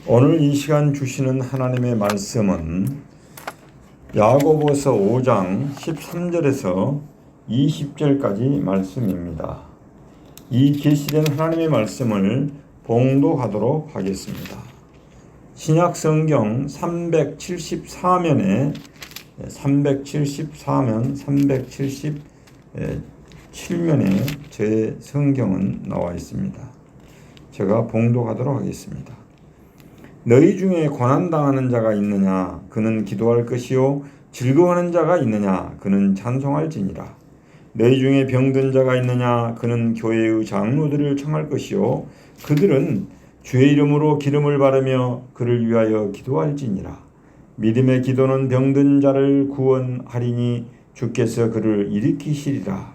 오늘 이 시간 주시는 하나님의 말씀은 야고보서 5장 13절에서 20절까지 말씀입니다. 이 계시된 하나님의 말씀을 봉독하도록 하겠습니다. 신약 성경 374면에 377면에 제 성경은 나와 있습니다. 제가 봉독하도록 하겠습니다. 너희 중에 고난당하는 자가 있느냐? 그는 기도할 것이요. 즐거워하는 자가 있느냐? 그는 찬송할지니라. 너희 중에 병든 자가 있느냐? 그는 교회의 장로들을 청할 것이요. 그들은 주의 이름으로 기름을 바르며 그를 위하여 기도할지니라. 믿음의 기도는 병든 자를 구원하리니 주께서 그를 일으키시리라.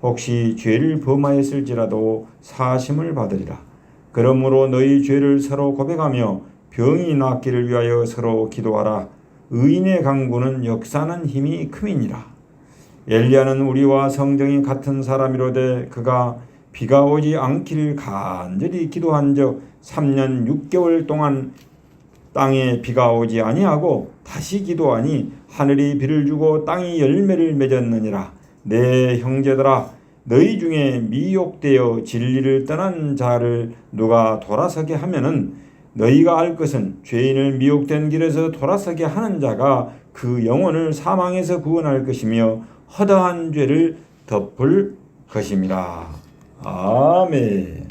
혹시 죄를 범하였을지라도 사하심을 받으리라. 그러므로 너희 죄를 서로 고백하며 병이 낫기를 위하여 서로 기도하라. 의인의 강구는 역사하는 힘이 큼이니라. 엘리야는 우리와 성정이 같은 사람이로되 그가 비가 오지 않기를 간절히 기도한즉 3년 6개월 동안 땅에 비가 오지 아니하고 다시 기도하니 하늘이 비를 주고 땅이 열매를 맺었느니라. 내 형제들아, 너희 중에 미혹되어 진리를 떠난 자를 누가 돌아서게 하면은 너희가 알 것은 죄인을 미혹된 길에서 돌아서게 하는 자가 그 영혼을 사망에서 구원할 것이며 허다한 죄를 덮을 것임이라. 아멘.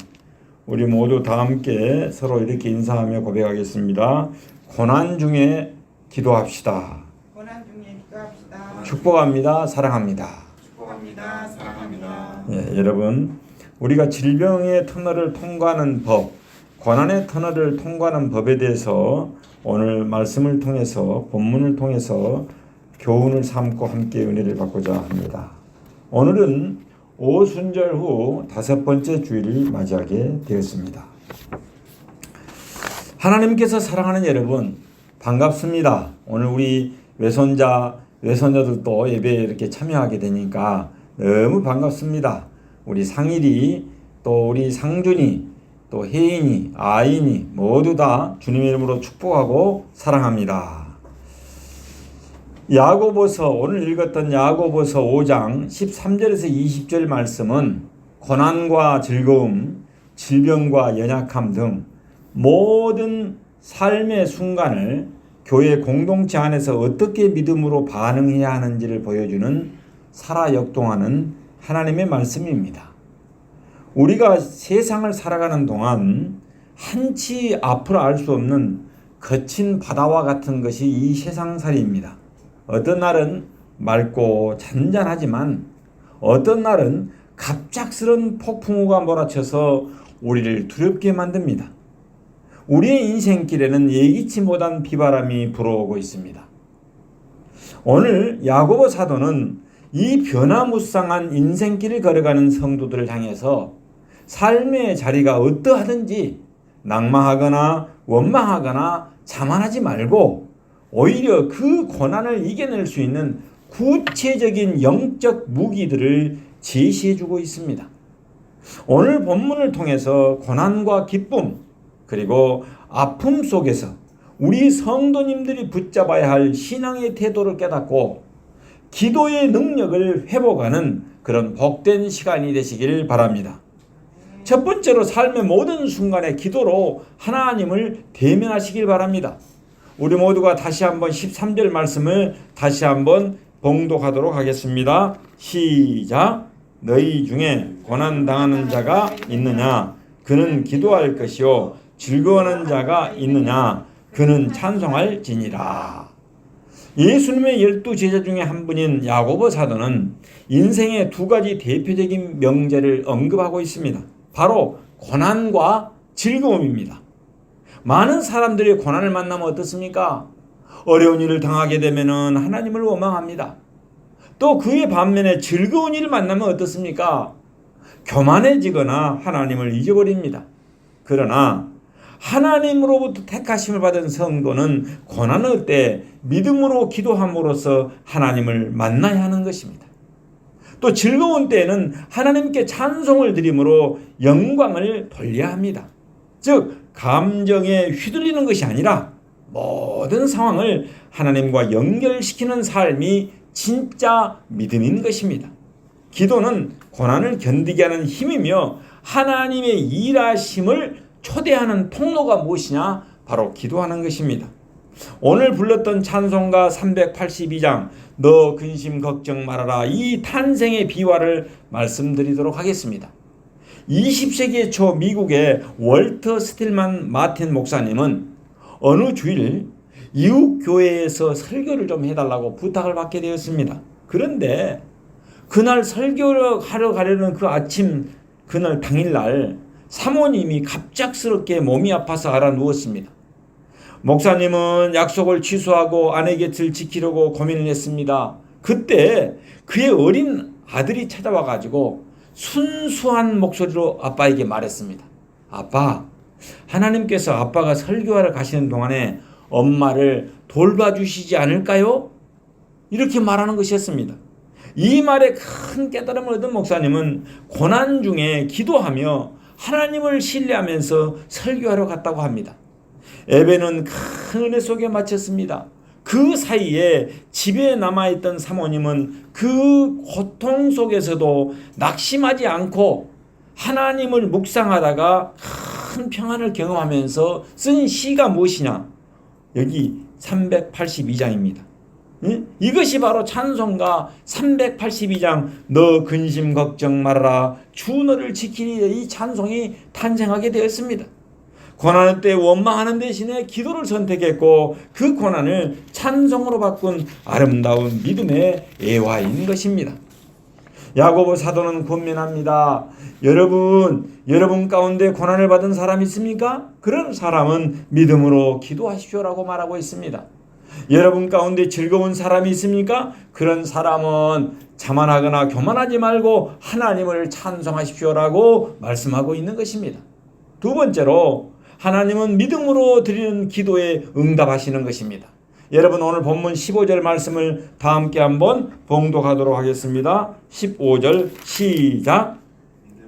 우리 모두 다 함께 서로 이렇게 인사하며 고백하겠습니다. 고난 중에 기도합시다. 고난 중에 기도합시다. 축복합니다. 사랑합니다. 축복합니다. 사랑합니다. 여러분, 우리가 질병의 터널을 통과하는 법, 고난의 터널을 통과하는 법에 대해서 오늘 말씀을 통해서, 본문을 통해서 교훈을 삼고 함께 은혜를 받고자 합니다. 오늘은 오순절 후 5번째 주일을 맞이하게 되었습니다. 하나님께서 사랑하는 여러분, 반갑습니다. 오늘 우리 외손자들도 예배에 이렇게 참여하게 되니까 너무 반갑습니다. 우리 상일이, 또 우리 상준이, 또 혜인이, 아인이 모두 다 주님의 이름으로 축복하고 사랑합니다. 야고보서, 오늘 읽었던 야고보서 5장 13절에서 20절 말씀은 고난과 즐거움, 질병과 연약함 등 모든 삶의 순간을 교회 공동체 안에서 어떻게 믿음으로 반응해야 하는지를 보여주는 살아역동하는 하나님의 말씀입니다. 우리가 세상을 살아가는 동안 한치 앞으로 알 수 없는 거친 바다와 같은 것이 이 세상살이입니다. 어떤 날은 맑고 잔잔하지만 어떤 날은 갑작스런 폭풍우가 몰아쳐서 우리를 두렵게 만듭니다. 우리의 인생길에는 예기치 못한 비바람이 불어오고 있습니다. 오늘 야고보 사도는 이 변화무쌍한 인생길을 걸어가는 성도들을 향해서 삶의 자리가 어떠하든지 낭망하거나 원망하거나 자만하지 말고 오히려 그 고난을 이겨낼 수 있는 구체적인 영적 무기들을 제시해주고 있습니다. 오늘 본문을 통해서 고난과 기쁨 그리고 아픔 속에서 우리 성도님들이 붙잡아야 할 신앙의 태도를 깨닫고 기도의 능력을 회복하는 그런 복된 시간이 되시길 바랍니다. 첫 번째로 삶의 모든 순간에 기도로 하나님을 대면하시길 바랍니다. 우리 모두가 다시 한번 13절 말씀을 다시 한번 봉독하도록 하겠습니다. 시작. 너희 중에 고난당하는 자가 있느냐? 그는 기도할 것이요. 즐거워하는 자가 있느냐? 그는 찬송할지니라. 예수님의 12제자 중에 한 분인 야고보 사도는 인생의 두 가지 대표적인 명제를 언급하고 있습니다. 바로 고난과 즐거움입니다. 많은 사람들이 고난을 만나면 어떻습니까? 어려운 일을 당하게 되면 하나님을 원망합니다. 또 그의 반면에 즐거운 일을 만나면 어떻습니까? 교만해지거나 하나님을 잊어버립니다. 그러나 하나님으로부터 택하심을 받은 성도는 고난할 때 믿음으로 기도함으로써 하나님을 만나야 하는 것입니다. 또 즐거운 때에는 하나님께 찬송을 드림으로 영광을 돌려야 합니다. 즉 감정에 휘둘리는 것이 아니라 모든 상황을 하나님과 연결시키는 삶이 진짜 믿음인 것입니다. 기도는 고난을 견디게 하는 힘이며 하나님의 일하심을 초대하는 통로가 무엇이냐? 바로 기도하는 것입니다. 오늘 불렀던 찬송가 382장 너 근심 걱정 말아라 이 탄생의 비화를 말씀드리도록 하겠습니다. 20세기 초 미국의 월터 스틸만 마틴 목사님은 어느 주일 이웃 교회에서 설교를 좀 해달라고 부탁을 받게 되었습니다. 그런데 그날 설교를 하러 가려는 그 아침 그날 당일날 사모님이 갑작스럽게 몸이 아파서 알아 누웠습니다. 목사님은 약속을 취소하고 아내 곁을 지키려고 고민을 했습니다. 그때 그의 어린 아들이 찾아와 가지고 순수한 목소리로 아빠에게 말했습니다. 아빠, 하나님께서 아빠가 설교하러 가시는 동안에 엄마를 돌봐주시지 않을까요? 이렇게 말하는 것이었습니다. 이 말에 큰 깨달음을 얻은 목사님은 고난 중에 기도하며 하나님을 신뢰하면서 설교하러 갔다고 합니다. 예배는 큰 은혜 속에 마쳤습니다. 그 사이에 집에 남아있던 사모님은 그 고통 속에서도 낙심하지 않고 하나님을 묵상하다가 큰 평안을 경험하면서 쓴 시가 무엇이냐? 여기 382장입니다. 이것이 바로 찬송가 382장 너 근심 걱정 말아라 주 너를 지키리 이 찬송이 탄생하게 되었습니다. 고난의 때 원망하는 대신에 기도를 선택했고 그 고난을 찬송으로 바꾼 아름다운 믿음의 애화인 것입니다. 야고보 사도는 권면합니다. 여러분 가운데 고난을 받은 사람이 있습니까? 그런 사람은 믿음으로 기도하십시오라고 말하고 있습니다. 여러분 가운데 즐거운 사람이 있습니까? 그런 사람은 자만하거나 교만하지 말고 하나님을 찬송하십시오라고 말씀하고 있는 것입니다. 두 번째로 하나님은 믿음으로 드리는 기도에 응답하시는 것입니다. 여러분 오늘 본문 15절 말씀을 다 함께 한번 봉독하도록 하겠습니다. 15절 시작.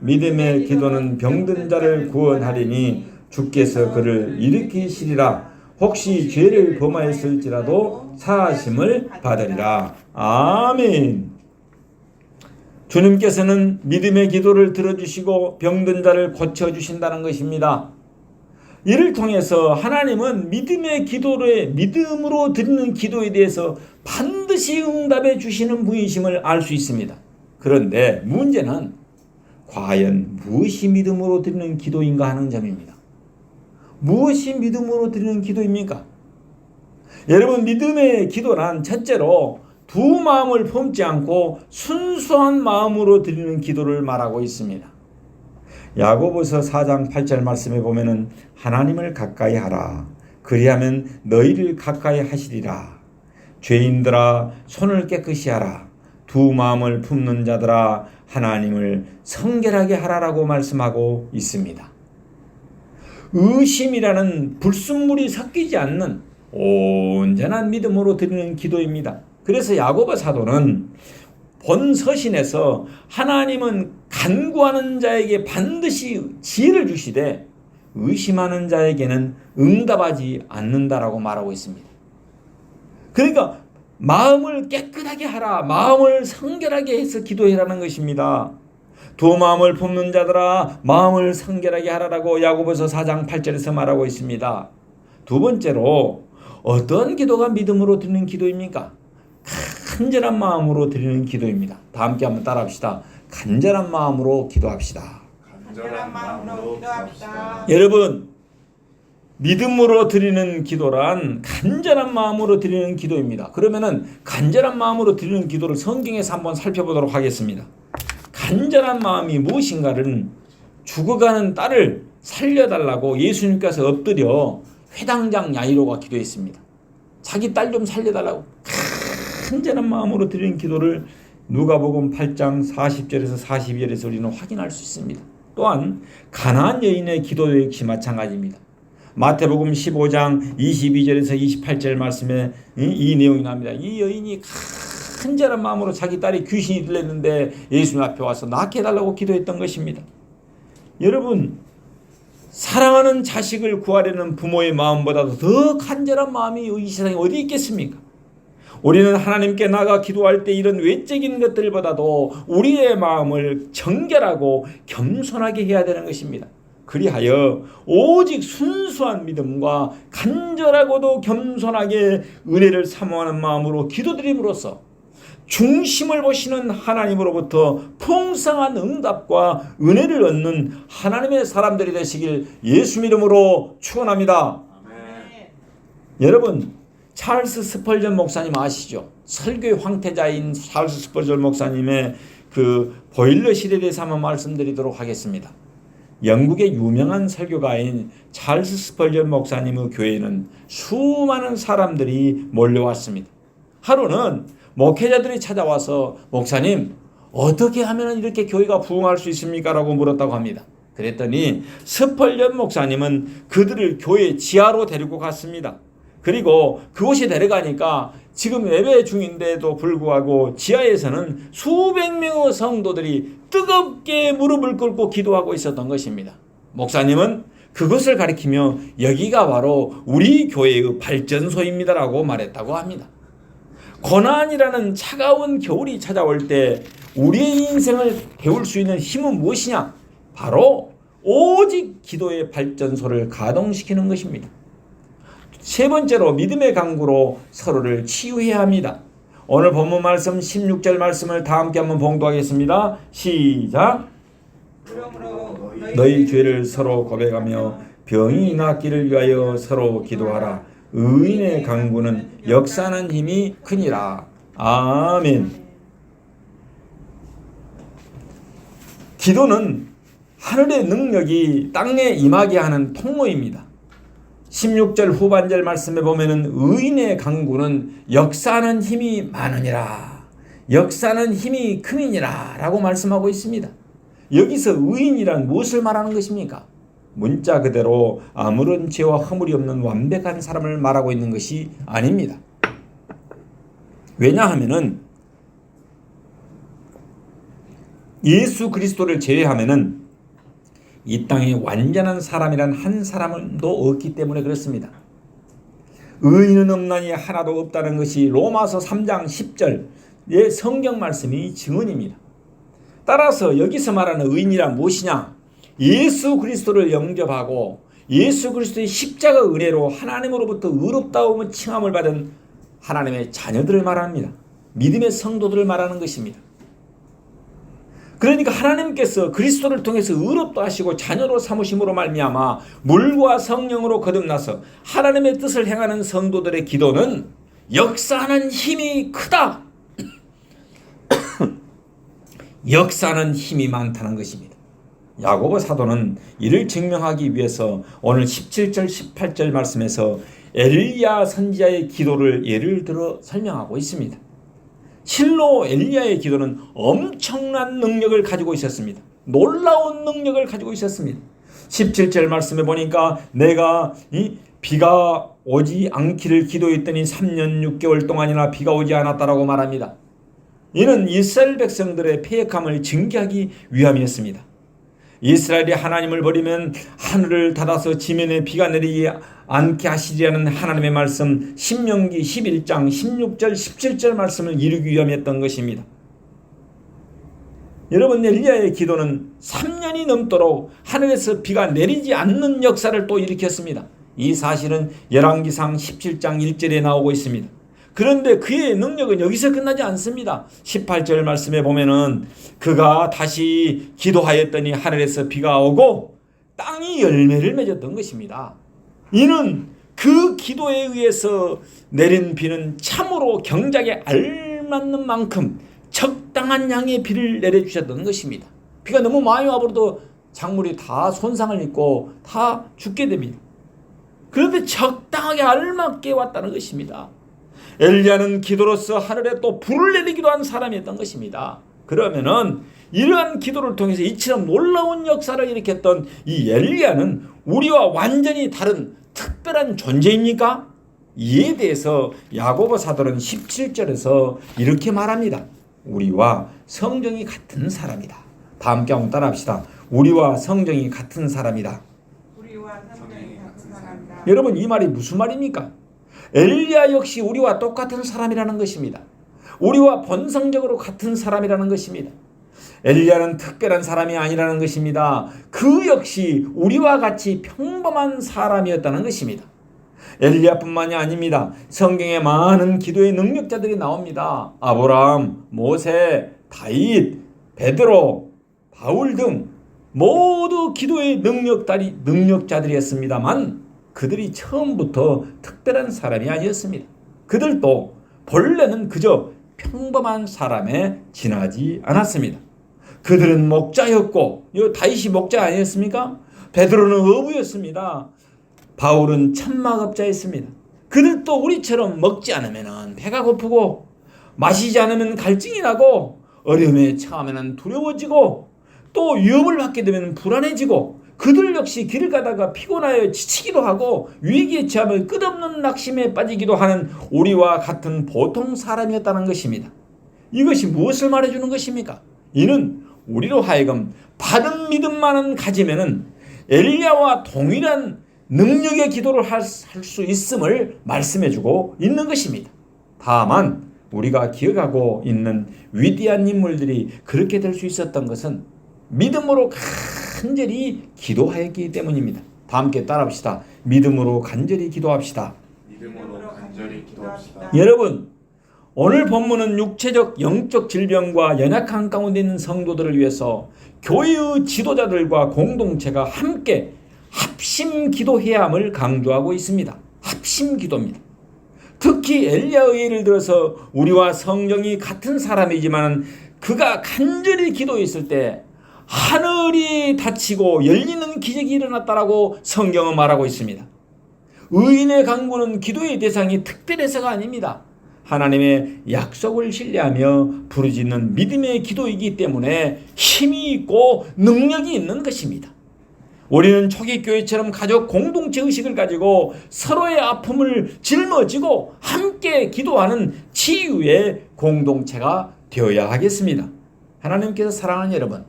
믿음의 기도는 병든 자를 구원하리니 주께서 그를 일으키시리라. 혹시 죄를 범하였을지라도 사하심을 받으리라. 아멘. 주님께서는 믿음의 기도를 들어주시고 병든 자를 고쳐주신다는 것입니다. 이를 통해서 하나님은 믿음의 기도를 믿음으로 드리는 기도에 대해서 반드시 응답해 주시는 분이심을 알 수 있습니다. 그런데 문제는 과연 무엇이 믿음으로 드리는 기도인가 하는 점입니다. 무엇이 믿음으로 드리는 기도입니까? 여러분 믿음의 기도란 첫째로 두 마음을 품지 않고 순수한 마음으로 드리는 기도를 말하고 있습니다. 야고보서 4장 8절 말씀에 보면은 하나님을 가까이 하라. 그리하면 너희를 가까이 하시리라. 죄인들아 손을 깨끗이 하라. 두 마음을 품는 자들아 하나님을 성결하게 하라라고 말씀하고 있습니다. 의심이라는 불순물이 섞이지 않는 온전한 믿음으로 드리는 기도입니다. 그래서 야고보 사도는 본 서신에서 하나님은 간구하는 자에게 반드시 지혜를 주시되 의심하는 자에게는 응답하지 않는다라고 말하고 있습니다. 그러니까 마음을 깨끗하게 하라, 마음을 성결하게 해서 기도해라는 것입니다. 두 마음을 품는 자들아 마음을 성결하게 하라라고 야고보서 4장 8절에서 말하고 있습니다. 두 번째로 어떤 기도가 믿음으로 드리는 기도입니까? 간절한 마음으로 드리는 기도입니다. 다 함께 한번 따라합시다. 간절한 마음으로 기도합시다. 간절한 마음으로 기도합시다. 여러분 믿음으로 드리는 기도란 간절한 마음으로 드리는 기도입니다. 그러면은 간절한 마음으로 드리는 기도를 성경에서 한번 살펴보도록 하겠습니다. 간절한 마음이 무엇인가를 죽어가는 딸을 살려달라고 예수님께서 엎드려 회당장 야이로가 기도했습니다. 자기 딸 좀 살려달라고 간절한 마음으로 드리는 기도를 누가복음 8장 40절에서 42절에서 우리는 확인할 수 있습니다. 또한 가나안 여인의 기도 역시 마찬가지입니다. 마태복음 15장 22절에서 28절 말씀에 이 내용이 나옵니다. 이 여인이 간절한 마음으로 자기 딸이 귀신이 들렸는데 예수님 앞에 와서 낫게 해달라고 기도했던 것입니다. 여러분 사랑하는 자식을 구하려는 부모의 마음보다도 더 간절한 마음이 이 세상에 어디 있겠습니까? 우리는 하나님께 나가 기도할 때 이런 외적인 것들보다도 우리의 마음을 정결하고 겸손하게 해야 되는 것입니다. 그리하여 오직 순수한 믿음과 간절하고도 겸손하게 은혜를 사모하는 마음으로 기도드림으로써 중심을 보시는 하나님으로부터 풍성한 응답과 은혜를 얻는 하나님의 사람들이 되시길 예수 이름으로 축원합니다. 아멘. 여러분, 찰스 스펄전 목사님 아시죠? 설교의 황태자인 찰스 스펄전 목사님의 그 보일러 시대에 대해서 한번 말씀드리도록 하겠습니다. 영국의 유명한 설교가인 찰스 스펄전 목사님의 교회에는 수많은 사람들이 몰려왔습니다. 하루는 목회자들이 찾아와서 목사님 어떻게 하면 이렇게 교회가 부흥할 수 있습니까? 라고 물었다고 합니다. 그랬더니 스펄전 목사님은 그들을 교회 지하로 데리고 갔습니다. 그리고 그곳에 데려가니까 지금 예배 중인데도 불구하고 지하에서는 수백 명의 성도들이 뜨겁게 무릎을 꿇고 기도하고 있었던 것입니다. 목사님은 그것을 가리키며 여기가 바로 우리 교회의 발전소입니다라고 말했다고 합니다. 고난이라는 차가운 겨울이 찾아올 때 우리의 인생을 데울 수 있는 힘은 무엇이냐? 바로 오직 기도의 발전소를 가동시키는 것입니다. 세 번째로 믿음의 강구로 서로를 치유해야 합니다. 오늘 본문 말씀 16절 말씀을 다 함께 한번 봉독하겠습니다. 시작. 그러므로 너희 죄를 서로 고백하며 병이 낫기를 위하여 서로 기도하라. 의인의 강구는 역사하는 힘이 크니라. 아멘. 기도는 하늘의 능력이 땅에 임하게 하는 통로입니다. 16절 후반절 말씀에 보면은 의인의 강구는 역사하는 힘이 많으니라. 역사하는 힘이 크니라 라고 말씀하고 있습니다. 여기서 의인이란 무엇을 말하는 것입니까? 문자 그대로 아무런 죄와 허물이 없는 완벽한 사람을 말하고 있는 것이 아닙니다. 왜냐하면은 예수 그리스도를 제외하면은 이 땅에 완전한 사람이란 한 사람도 없기 때문에 그렇습니다. 의인은 없나니 하나도 없다는 것이 로마서 3장 10절의 성경 말씀이 증언입니다. 따라서 여기서 말하는 의인이란 무엇이냐? 예수 그리스도를 영접하고 예수 그리스도의 십자가 은혜로 하나님으로부터 의롭다움을 칭함을 받은 하나님의 자녀들을 말합니다. 믿음의 성도들을 말하는 것입니다. 그러니까 하나님께서 그리스도를 통해서 의롭다 하시고 자녀로 삼으심으로 말미암아 물과 성령으로 거듭나서 하나님의 뜻을 행하는 성도들의 기도는 역사하는 힘이 크다. 역사하는 힘이 많다는 것입니다. 야고보 사도는 이를 증명하기 위해서 오늘 17절 18절 말씀에서 엘리야 선지자의 기도를 예를 들어 설명하고 있습니다. 실로 엘리야의 기도는 엄청난 능력을 가지고 있었습니다. 놀라운 능력을 가지고 있었습니다. 17절 말씀에 보니까 내가 이 비가 오지 않기를 기도했더니 3년 6개월 동안이나 비가 오지 않았다라고 말합니다. 이는 이스라엘 백성들의 패역함을 징계하기 위함이었습니다. 이스라엘이 하나님을 버리면 하늘을 닫아서 지면에 비가 내리지 않게 하시리라는 하나님의 말씀 신명기 11장 16절 17절 말씀을 이루기 위함이었던 것입니다. 여러분, 엘리야의 기도는 3년이 넘도록 하늘에서 비가 내리지 않는 역사를 또 일으켰습니다. 이 사실은 열왕기상 17장 1절에 나오고 있습니다. 그런데 그의 능력은 여기서 끝나지 않습니다. 18절 말씀에 보면은 그가 다시 기도하였더니 하늘에서 비가 오고 땅이 열매를 맺었던 것입니다. 이는 그 기도에 의해서 내린 비는 참으로 경작에 알맞는 만큼 적당한 양의 비를 내려주셨던 것입니다. 비가 너무 많이 와버려도 작물이 다 손상을 입고 다 죽게 됩니다. 그런데 적당하게 알맞게 왔다는 것입니다. 엘리야는 기도로서 하늘에 또 불을 내리기도 한 사람이었던 것입니다. 그러면은 이러한 기도를 통해서 이처럼 놀라운 역사를 일으켰던 이 엘리야는 우리와 완전히 다른 특별한 존재입니까? 이에 대해서 야고보 사도는 17절에서 이렇게 말합니다. 우리와 성정이 같은 사람이다. 다 함께 한번 따라합시다. 우리와 성정이 같은 사람이다. 여러분, 이 말이 무슨 말입니까? 엘리야 역시 우리와 똑같은 사람이라는 것입니다. 우리와 본성적으로 같은 사람이라는 것입니다. 엘리야는 특별한 사람이 아니라는 것입니다. 그 역시 우리와 같이 평범한 사람이었다는 것입니다. 엘리야뿐만이 아닙니다. 성경에 많은 기도의 능력자들이 나옵니다. 아브라함, 모세, 다윗, 베드로, 바울 등 모두 기도의 능력자들이었습니다만 그들이 처음부터 특별한 사람이 아니었습니다. 그들도 본래는 그저 평범한 사람에 지나지 않았습니다. 그들은 목자였고, 다윗이 목자 아니었습니까? 베드로는 어부였습니다. 바울은 천막업자였습니다. 그들도 우리처럼 먹지 않으면 배가 고프고, 마시지 않으면 갈증이 나고, 어려움에 처하면 두려워지고, 또 위협을 받게 되면 불안해지고, 그들 역시 길을 가다가 피곤하여 지치기도 하고 위기에 처하면 끝없는 낙심에 빠지기도 하는 우리와 같은 보통 사람이었다는 것입니다. 이것이 무엇을 말해주는 것입니까? 이는 우리로 하여금 바른 믿음만은 가지면은 엘리야와 동일한 능력의 기도를 할 수 있음을 말씀해주고 있는 것입니다. 다만 우리가 기억하고 있는 위대한 인물들이 그렇게 될 수 있었던 것은 믿음으로 간절히 기도하였기 때문입니다. 다 함께 따라합시다. 믿음으로 간절히 기도합시다. 믿음으로 간절히 기도합시다. 여러분, 오늘 본문은 육체적 영적 질병과 연약한 가운데 있는 성도들을 위해서 교회의 지도자들과 공동체가 함께 합심 기도해야 함을 강조하고 있습니다. 합심 기도입니다. 특히 엘리야의 예를 들어서 우리와 성정이 같은 사람이지만 그가 간절히 기도했을 때 하늘이 닫히고 열리는 기적이 일어났다라고 성경은 말하고 있습니다. 의인의 간구는 기도의 대상이 특별해서가 아닙니다. 하나님의 약속을 신뢰하며 부르짖는 믿음의 기도이기 때문에 힘이 있고 능력이 있는 것입니다. 우리는 초기 교회처럼 가족 공동체 의식을 가지고 서로의 아픔을 짊어지고 함께 기도하는 치유의 공동체가 되어야 하겠습니다. 하나님께서 사랑하는 여러분,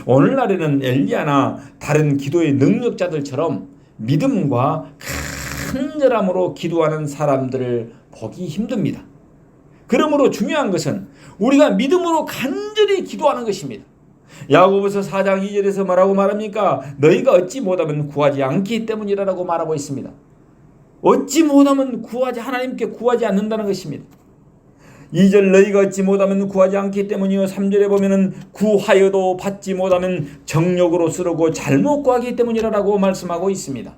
오늘날에는 엘리야나 다른 기도의 능력자들처럼 믿음과 간절함으로 기도하는 사람들을 보기 힘듭니다. 그러므로 중요한 것은 우리가 믿음으로 간절히 기도하는 것입니다. 야고보서 4장 2절에서 뭐라고 말합니까? 너희가 얻지 못하면 구하지 않기 때문이라고 말하고 있습니다. 얻지 못하면 하나님께 구하지 않는다는 것입니다. 2절 너희가 얻지 못하면 구하지 않기 때문이요. 3절에 보면은 구하여도 받지 못하면 정욕으로 쓰르고 잘못 구하기 때문이라고 말씀하고 있습니다.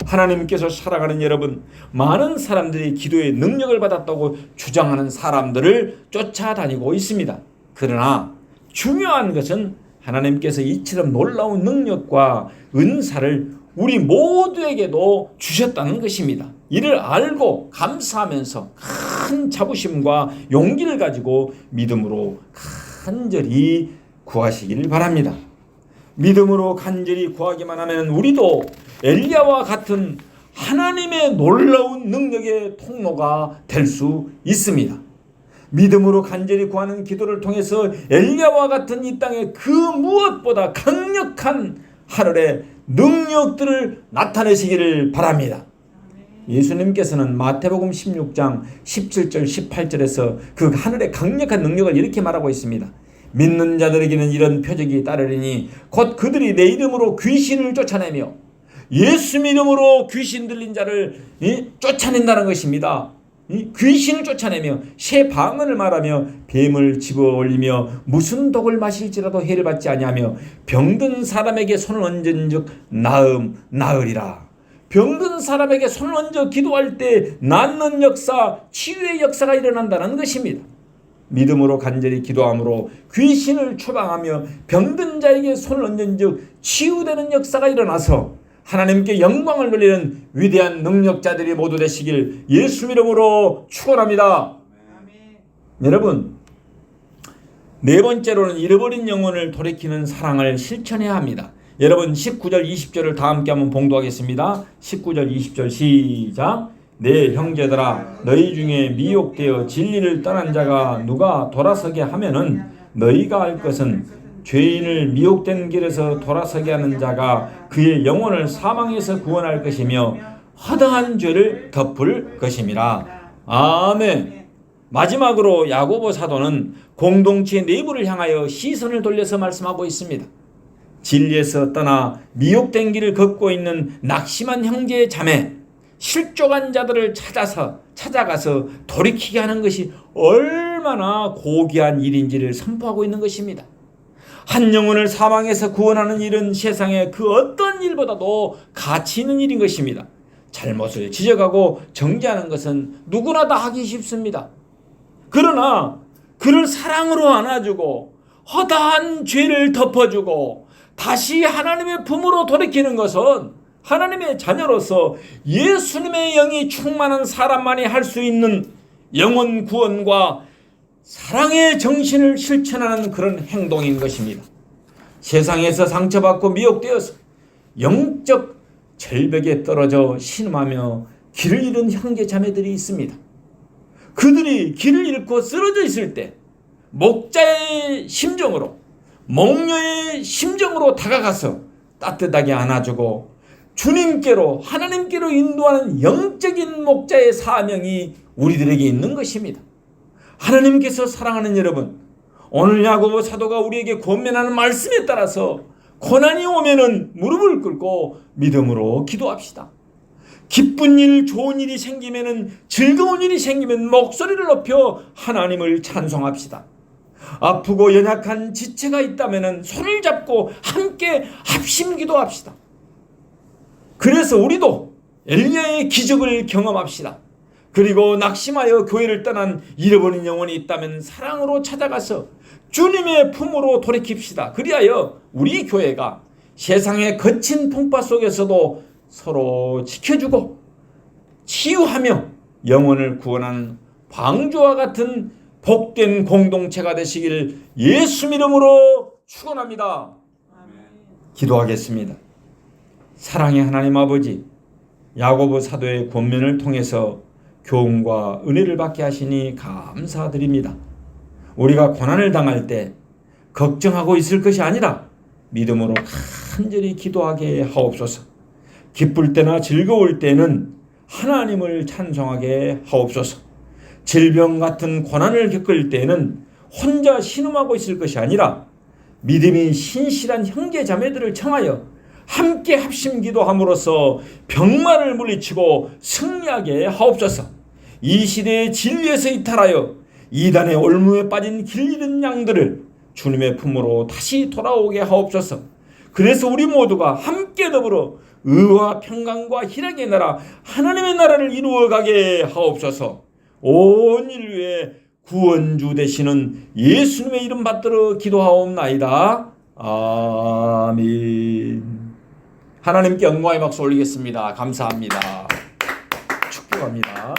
하나님께서 살아가는 여러분, 많은 사람들이 기도의 능력을 받았다고 주장하는 사람들을 쫓아다니고 있습니다. 그러나 중요한 것은 하나님께서 이처럼 놀라운 능력과 은사를 우리 모두에게도 주셨다는 것입니다. 이를 알고 감사하면서 큰 자부심과 용기를 가지고 믿음으로 간절히 구하시기를 바랍니다. 믿음으로 간절히 구하기만 하면 우리도 엘리야와 같은 하나님의 놀라운 능력의 통로가 될 수 있습니다. 믿음으로 간절히 구하는 기도를 통해서 엘리야와 같은 이 땅에 그 무엇보다 강력한 하늘의 능력들을 나타내시기를 바랍니다. 예수님께서는 마태복음 16장 17절 18절에서 그 하늘의 강력한 능력을 이렇게 말하고 있습니다. 믿는 자들에게는 이런 표적이 따르리니 곧 그들이 내 이름으로 귀신을 쫓아내며 예수 이름으로 귀신 들린 자를 쫓아낸다는 것입니다. 귀신을 쫓아내며 새 방언을 말하며 뱀을 집어올리며 무슨 독을 마실지라도 해를 받지 아니하며 병든 사람에게 손을 얹은즉 나으리라. 병든 사람에게 손을 얹어 기도할 때 낫는 역사, 치유의 역사가 일어난다는 것입니다. 믿음으로 간절히 기도함으로 귀신을 추방하며 병든 자에게 손을 얹은즉 치유되는 역사가 일어나서 하나님께 영광을 돌리는 위대한 능력자들이 모두 되시길 예수 이름으로 축원합니다. 여러분, 네 번째로는 잃어버린 영혼을 돌이키는 사랑을 실천해야 합니다. 여러분 19절 20절을 다 함께 한번 봉독하겠습니다. 19절 20절 시작. 내 형제들아, 너희 중에 미혹되어 진리를 떠난 자가 누가 돌아서게 하면은 너희가 알 것은 죄인을 미혹된 길에서 돌아서게 하는 자가 그의 영혼을 사망에서 구원할 것이며 허다한 죄를 덮을 것임이라. 아멘. 마지막으로 야고보 사도는 공동체 내부를 향하여 시선을 돌려서 말씀하고 있습니다. 진리에서 떠나 미혹된 길을 걷고 있는 낙심한 형제 자매, 실족한 자들을 찾아가서 돌이키게 하는 것이 얼마나 고귀한 일인지를 선포하고 있는 것입니다. 한 영혼을 사망에서 구원하는 일은 세상의 그 어떤 일보다도 가치 있는 일인 것입니다. 잘못을 지적하고 정죄하는 것은 누구나 다 하기 쉽습니다. 그러나 그를 사랑으로 안아주고 허다한 죄를 덮어주고 다시 하나님의 품으로 돌이키는 것은 하나님의 자녀로서 예수님의 영이 충만한 사람만이 할 수 있는 영혼 구원과 사랑의 정신을 실천하는 그런 행동인 것입니다. 세상에서 상처받고 미혹되어서 영적 절벽에 떨어져 신음하며 길을 잃은 형제 자매들이 있습니다. 그들이 길을 잃고 쓰러져 있을 때 목자의 심정으로, 목녀의 심정으로 다가가서 따뜻하게 안아주고 주님께로, 하나님께로 인도하는 영적인 목자의 사명이 우리들에게 있는 것입니다. 하나님께서 사랑하는 여러분, 오늘 야고보 사도가 우리에게 권면하는 말씀에 따라서 고난이 오면은 무릎을 꿇고 믿음으로 기도합시다. 기쁜 일, 좋은 일이 생기면은, 즐거운 일이 생기면 목소리를 높여 하나님을 찬송합시다. 아프고 연약한 지체가 있다면은 손을 잡고 함께 합심 기도합시다. 그래서 우리도 엘리야의 기적을 경험합시다. 그리고 낙심하여 교회를 떠난 잃어버린 영혼이 있다면 사랑으로 찾아가서 주님의 품으로 돌이킵시다. 그리하여 우리 교회가 세상의 거친 풍파 속에서도 서로 지켜주고 치유하며 영혼을 구원하는 방주와 같은 복된 공동체가 되시길 예수 이름으로 축원합니다. 기도하겠습니다. 사랑의 하나님 아버지, 야고보 사도의 권면을 통해서 교훈과 은혜를 받게 하시니 감사드립니다. 우리가 고난을 당할 때 걱정하고 있을 것이 아니라 믿음으로 간절히 기도하게 하옵소서. 기쁠 때나 즐거울 때는 하나님을 찬송하게 하옵소서. 질병 같은 고난을 겪을 때는 혼자 신음하고 있을 것이 아니라 믿음이 신실한 형제 자매들을 청하여 함께 합심 기도함으로써 병마를 물리치고 승리하게 하옵소서. 이 시대의 진리에서 이탈하여 이단의 올무에 빠진 길 잃은 양들을 주님의 품으로 다시 돌아오게 하옵소서. 그래서 우리 모두가 함께 더불어 의와 평강과 희락의 나라, 하나님의 나라를 이루어가게 하옵소서. 온 인류의 구원주 되시는 예수님의 이름 받들어 기도하옵나이다. 아멘. 하나님께 영광의 박수 올리겠습니다. 감사합니다. 축복합니다.